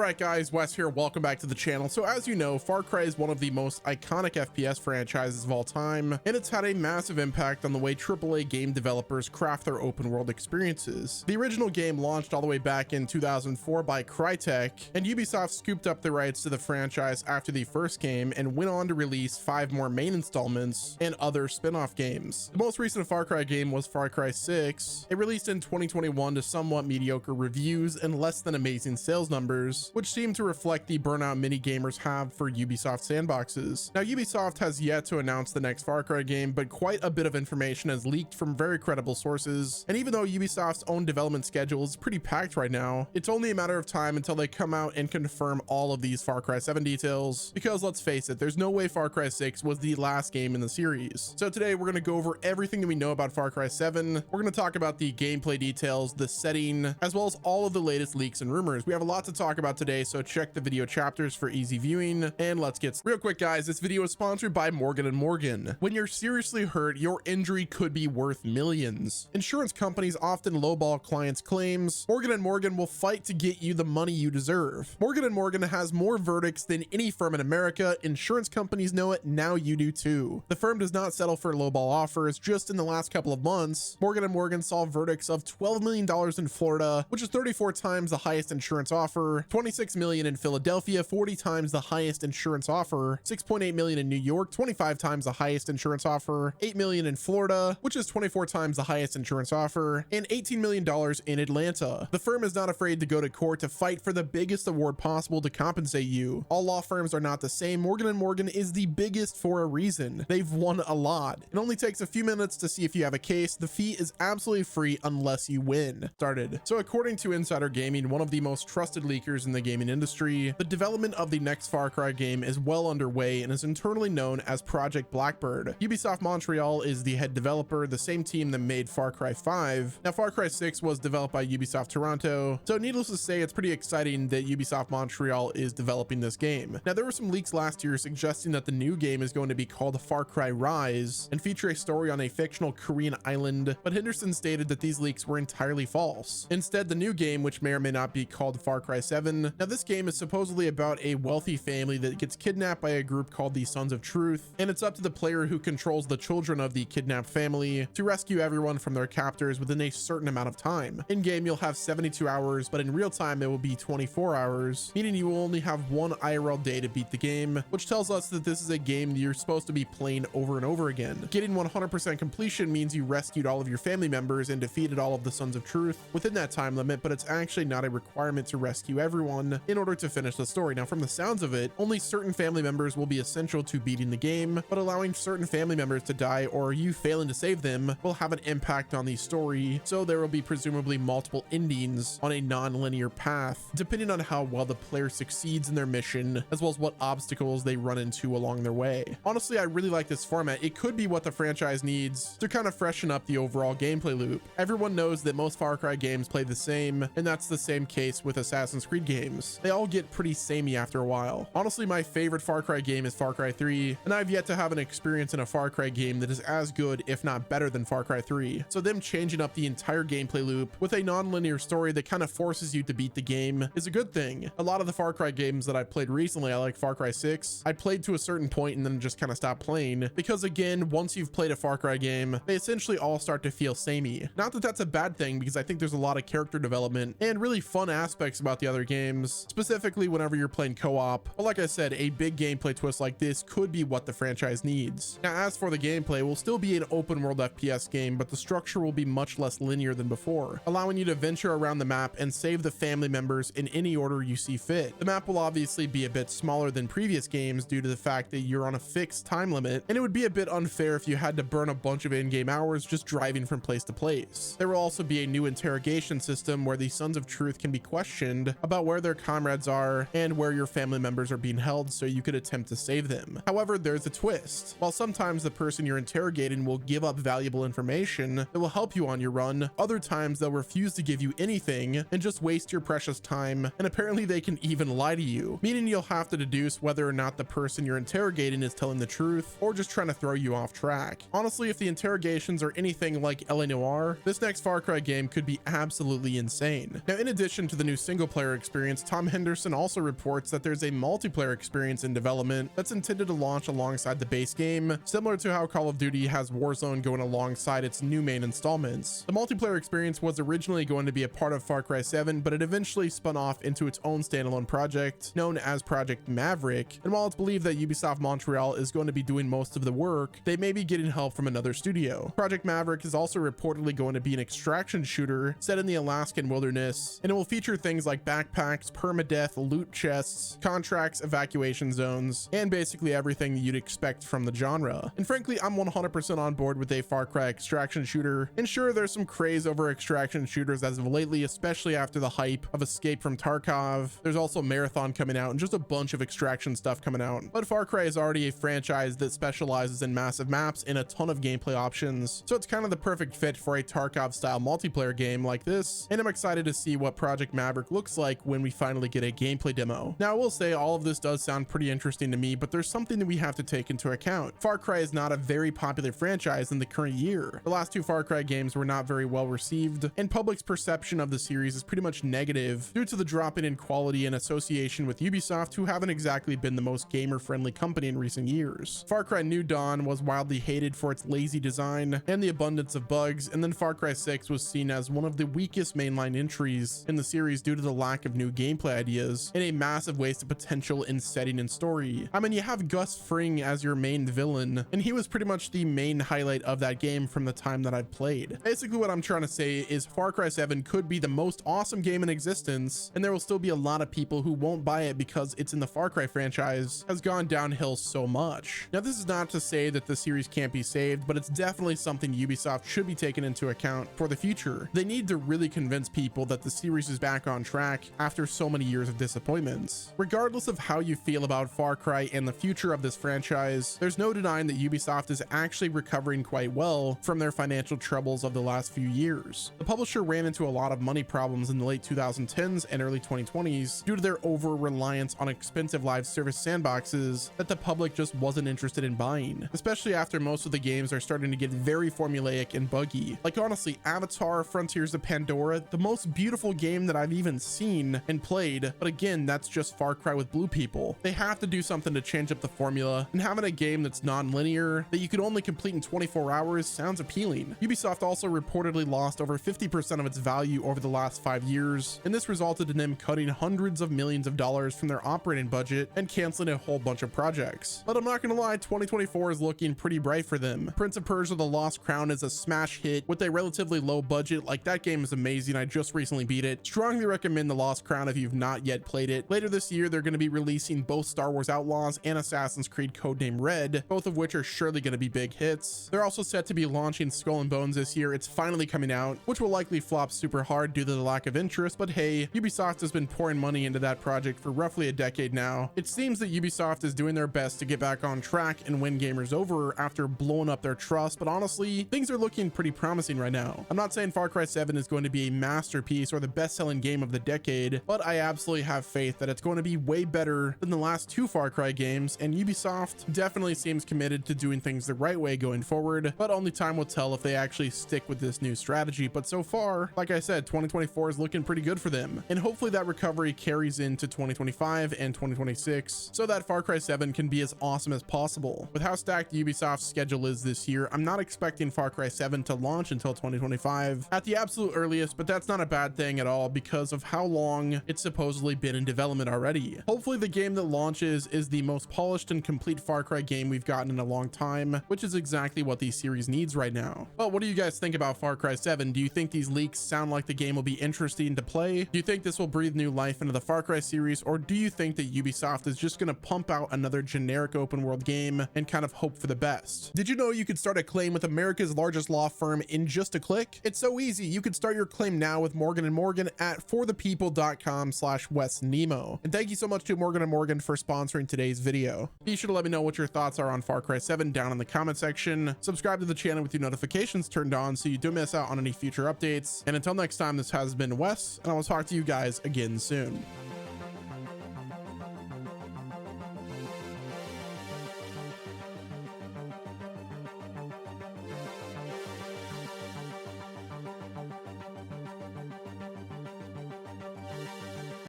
Alright guys, Wes here, welcome back to the channel. So as you know, Far Cry is one of the most iconic FPS franchises of all time, and it's had a massive impact on the way AAA game developers craft their open world experiences. The original game launched all the way back in 2004 by Crytek, and Ubisoft scooped up the rights to the franchise after the first game and went on to release 5 more main installments and other spin-off games. The most recent Far Cry game was Far Cry 6. It released in 2021 to somewhat mediocre reviews and less than amazing sales numbers, which seem to reflect the burnout many gamers have for Ubisoft sandboxes. Now, Ubisoft has yet to announce the next Far Cry game, but quite a bit of information has leaked from very credible sources, and even though Ubisoft's own development schedule is pretty packed right now, it's only a matter of time until they come out and confirm all of these Far Cry 7 details, because let's face it, there's no way Far Cry 6 was the last game in the series. So today we're going to go over everything that we know about Far Cry 7. We're going to talk about the gameplay details, the setting, as well as all of the latest leaks and rumors. We have a lot to talk about today, so check the video chapters for easy viewing, and let's get real quick, guys. This video is sponsored by Morgan & Morgan. When you're seriously hurt, your injury could be worth millions. Insurance companies often lowball clients' claims. Morgan & Morgan will fight to get you the money you deserve. Morgan & Morgan has more verdicts than any firm in America. Insurance companies know it, now you do too. The firm does not settle for lowball offers. Just in the last couple of months, Morgan & Morgan saw verdicts of $12 million in Florida, which is 34 times the highest insurance offer, 26 million in Philadelphia, 40 times the highest insurance offer, 6.8 million in New York, 25 times the highest insurance offer, 8 million in Florida, which is 24 times the highest insurance offer, and $18 million in Atlanta. The firm is not afraid to go to court to fight for the biggest award possible to compensate you. All law firms are not the same. Morgan & Morgan is the biggest for a reason. They've won a lot. It only takes a few minutes to see if you have a case. The fee is absolutely free unless you win. Started. So according to Insider Gaming, one of the most trusted leakers in the gaming industry, the development of the next Far Cry game is well underway and is internally known as Project Blackbird. Ubisoft Montreal is the head developer, the same team that made Far Cry 5. Now, Far Cry 6 was developed by Ubisoft Toronto, so needless to say, it's pretty exciting that Ubisoft Montreal is developing this game. Now, there were some leaks last year suggesting that the new game is going to be called Far Cry Rise and feature a story on a fictional Korean island, but Henderson stated that these leaks were entirely false. Instead, the new game, which may or may not be called Far Cry 7, now this game is supposedly about a wealthy family that gets kidnapped by a group called the Sons of Truth, and it's up to the player who controls the children of the kidnapped family to rescue everyone from their captors within a certain amount of time. In game, you'll have 72 hours, but in real time, it will be 24 hours, meaning you will only have one IRL day to beat the game, which tells us that this is a game that you're supposed to be playing over and over again. Getting 100% completion means you rescued all of your family members and defeated all of the Sons of Truth within that time limit, but it's actually not a requirement to rescue everyone in order to finish the story. Now, from the sounds of it, only certain family members will be essential to beating the game, but allowing certain family members to die or you failing to save them will have an impact on the story, so there will be presumably multiple endings on a non-linear path, depending on how well the player succeeds in their mission, as well as what obstacles they run into along their way. Honestly, I really like this format. It could be what the franchise needs to kind of freshen up the overall gameplay loop. Everyone knows that most Far Cry games play the same, and that's the same case with Assassin's Creed games. They all get pretty samey after a while. Honestly, my favorite Far Cry game is Far Cry 3, and I've yet to have an experience in a Far Cry game that is as good, if not better, than Far Cry 3. So them changing up the entire gameplay loop with a non-linear story that kind of forces you to beat the game is a good thing. A lot of the Far Cry games that I played recently, I like Far Cry 6. I played to a certain point and then just kind of stopped playing because, again, once you've played a Far Cry game, they essentially all start to feel samey. Not that that's a bad thing, because I think there's a lot of character development and really fun aspects about the other games, specifically whenever you're playing co-op. But like I said, a big gameplay twist like this could be what the franchise needs. Now, as for the gameplay, it will still be an open world FPS game, but the structure will be much less linear than before, allowing you to venture around the map and save the family members in any order you see fit. The map will obviously be a bit smaller than previous games due to the fact that you're on a fixed time limit, and it would be a bit unfair if you had to burn a bunch of in-game hours just driving from place to place. There will also be a new interrogation system where the Sons of Truth can be questioned about where their comrades are and where your family members are being held, so you could attempt to save them. However, there's a twist. While sometimes the person you're interrogating will give up valuable information that will help you on your run, other times they'll refuse to give you anything and just waste your precious time, and apparently they can even lie to you, meaning you'll have to deduce whether or not the person you're interrogating is telling the truth or just trying to throw you off track. Honestly, if the interrogations are anything like LA Noire, this next Far Cry game could be absolutely insane. Now, in addition to the new single player experience, experience, Tom Henderson also reports that there's a multiplayer experience in development that's intended to launch alongside the base game, similar to how Call of Duty has Warzone going alongside its new main installments. The multiplayer experience was originally going to be a part of Far Cry 7, but it eventually spun off into its own standalone project known as Project Maverick, and while it's believed that Ubisoft Montreal is going to be doing most of the work, they may be getting help from another studio. Project Maverick is also reportedly going to be an extraction shooter set in the Alaskan wilderness, and it will feature things like backpacks, permadeath, loot chests, contracts, evacuation zones, and basically everything that you'd expect from the genre. And frankly, I'm 100% on board with a Far Cry extraction shooter. And sure, there's some craze over extraction shooters as of lately, especially after the hype of Escape from Tarkov. There's also Marathon coming out and just a bunch of extraction stuff coming out. But Far Cry is already a franchise that specializes in massive maps and a ton of gameplay options, so it's kind of the perfect fit for a Tarkov style multiplayer game like this, and I'm excited to see what Project Maverick looks like when we finally get a gameplay demo. Now I will say all of this does sound pretty interesting to me, but there's something that we have to take into account. Far Cry is not a very popular franchise in the current year. The last two Far Cry games were not very well received, and public's perception of the series is pretty much negative due to the dropping in quality and association with Ubisoft, who haven't exactly been the most gamer-friendly company in recent years. Far Cry New Dawn was wildly hated for its lazy design and the abundance of bugs, and then Far Cry 6 was seen as one of the weakest mainline entries in the series due to the lack of new gameplay ideas and a massive waste of potential in setting and story. I mean, you have Gus Fring as your main villain, and he was pretty much the main highlight of that game from the time that I've played. Basically what I'm trying to say is Far Cry 7 could be the most awesome game in existence, and there will still be a lot of people who won't buy it because it's in the Far Cry franchise has gone downhill so much. Now this is not to say that the series can't be saved, but it's definitely something Ubisoft should be taken into account for the future. They need to really convince people that the series is back on track after so many years of disappointments. Regardless of how you feel about Far Cry and the future of this franchise, there's no denying that Ubisoft is actually recovering quite well from their financial troubles of the last few years. The publisher ran into a lot of money problems in the late 2010s and early 2020s due to their over-reliance on expensive live service sandboxes that the public just wasn't interested in buying, especially after most of the games are starting to get very formulaic and buggy. Like honestly, Avatar: Frontiers of Pandora, the most beautiful game that I've even seen and played, but again, that's just Far Cry with blue people. They have to do something to change up the formula, and having a game that's non-linear that you could only complete in 24 hours sounds appealing. Ubisoft also reportedly lost over 50% of its value over the last 5 years, and this resulted in them cutting hundreds of millions of dollars from their operating budget and canceling a whole bunch of projects. But I'm not gonna lie, 2024 is looking pretty bright for them. Prince of Persia: The Lost Crown is a smash hit with a relatively low budget. Like, that game is amazing. I just recently beat it. Strongly recommend The Lost Crown if you've not yet played it. Later this year, they're going to be releasing both Star Wars Outlaws and Assassin's Creed Codename Red, both of which are surely going to be big hits. They're also set to be launching Skull and Bones this year. It's finally coming out, which will likely flop super hard due to the lack of interest, but hey, Ubisoft has been pouring money into that project for roughly a decade now. It seems that Ubisoft is doing their best to get back on track and win gamers over after blowing up their trust, but honestly, things are looking pretty promising right now. I'm not saying Far Cry 7 is going to be a masterpiece or the best-selling game of the decade, but I absolutely have faith that it's going to be way better than the last two Far Cry games, and Ubisoft definitely seems committed to doing things the right way going forward, but only time will tell if they actually stick with this new strategy. But so far, like I said, 2024 is looking pretty good for them, and hopefully that recovery carries into 2025 and 2026 so that Far Cry 7 can be as awesome as possible. With how stacked Ubisoft's schedule is this year, I'm not expecting Far Cry 7 to launch until 2025 at the absolute earliest, but that's not a bad thing at all because of how long it's supposedly been in development already. Hopefully the game that launches is the most polished and complete Far Cry game we've gotten in a long time, which is exactly what the series needs right now. But what do you guys think about Far Cry 7? Do you think these leaks sound like the game will be interesting to play? Do you think this will breathe new life into the Far Cry series, or do you think that Ubisoft is just going to pump out another generic open world game and kind of hope for the best? Did you know you could start a claim with America's largest law firm in just a click? It's so easy. You could start your claim now with Morgan & Morgan at forthepeople.com/WesNemo. And thank you so much to Morgan & Morgan for sponsoring today's video. Be sure to let me know what your thoughts are on Far Cry 7 down in the comment section. Subscribe to the channel with your notifications turned on so you don't miss out on any future updates. And until next time, this has been Wes, and I will talk to you guys again soon.